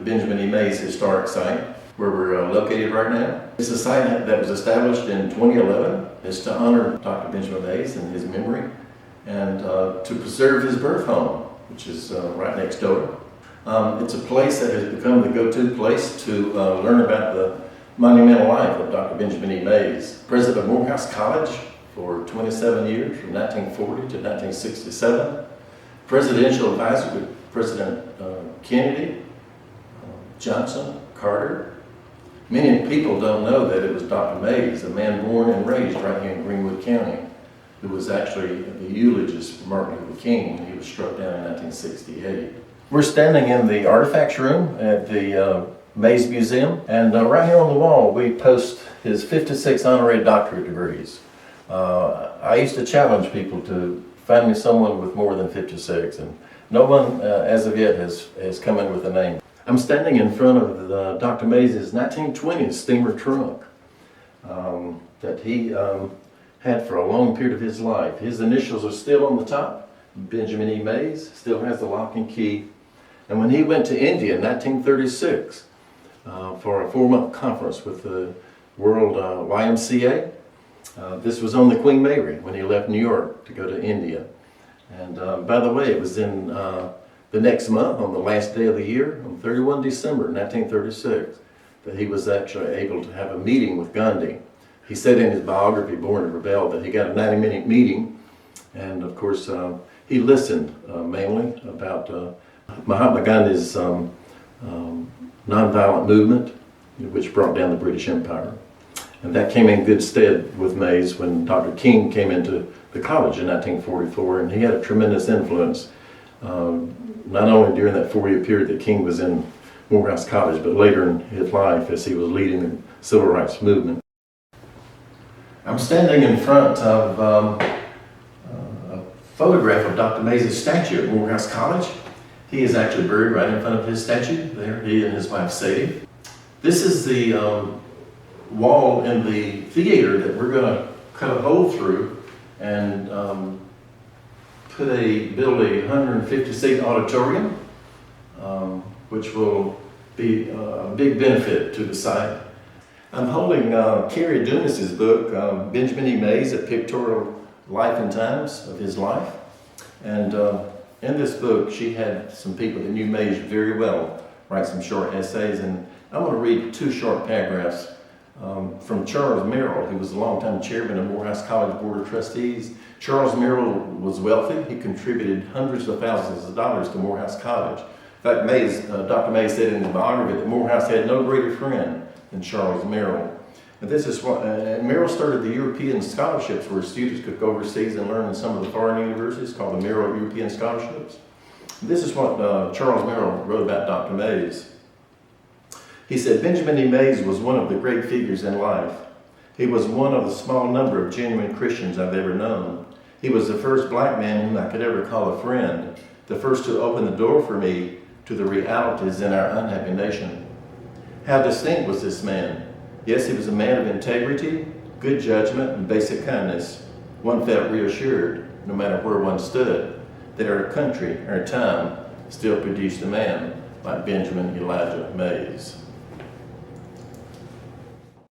Benjamin E. Mays Historic Site, where we're located right now. It's a site that was established in 2011. It's to honor Dr. Benjamin Mays and his memory, and to preserve his birth home, which is right next door. It's a place that has become the go-to place to learn about the monumental life of Dr. Benjamin E. Mays. President of Morehouse College for 27 years, from 1940 to 1967. Presidential advisor to President Kennedy, Johnson, Carter. Many people don't know that it was Dr. Mays, a man born and raised right here in Greenwood County, who was actually the eulogist for Martin Luther King when he was struck down in 1968. We're standing in the artifacts room at the Mays Museum, and right here on the wall we post his 56 honorary doctorate degrees. I used to challenge people to find me someone with more than 56, and no one as of yet has come in with a name. I'm standing in front of Dr. Mays' 1920 steamer trunk that he had for a long period of his life. His initials are still on the top. Benjamin E. Mays still has the lock and key. And when he went to India in 1936 for a 4-month conference with the World YMCA, this was on the Queen Mary when he left New York to go to India. And by the way, it was in the next month, on the last day of the year, on 31 December 1936, that he was actually able to have a meeting with Gandhi. He said in his biography, Born to Rebel, that he got a 90-minute meeting, and of course he listened mainly about Mahatma Gandhi's nonviolent movement, which brought down the British Empire. And that came in good stead with Mays when Dr. King came into the college in 1944, and he had a tremendous influence, not only during that 4-year period that King was in Morehouse College, but later in his life as he was leading the civil rights movement. I'm standing in front of a photograph of Dr. Mays' statue at Morehouse College. He is actually buried right in front of his statue there, he and his wife Sadie. This is the wall in the theater that we're going to cut a hole through and build a 150-seat auditorium, which will be a big benefit to the site. I'm holding Carrie Dunis's book, Benjamin E. Mays, A Pictorial Life and Times of His Life. And in this book, she had some people that knew Mays very well write some short essays, and I'm going to read 2 short paragraphs from Charles Merrill, who was a longtime chairman of Morehouse College Board of Trustees. Charles Merrill was wealthy. He contributed hundreds of thousands of dollars to Morehouse College. In fact, Dr. Mays said in the biography that Morehouse had no greater friend than Charles Merrill. And this is what Merrill started the European scholarships, where students could go overseas and learn in some of the foreign universities, called the Merrill European Scholarships. This is what Charles Merrill wrote about Dr. Mays. He said, Benjamin E. Mays was one of the great figures in life. He was one of the small number of genuine Christians I've ever known. He was the first black man whom I could ever call a friend, the first to open the door for me to the realities in our unhappy nation. How distinct was this man? Yes, he was a man of integrity, good judgment, and basic kindness. One felt reassured, no matter where one stood, that our country, our time, still produced a man like Benjamin Elijah Mays.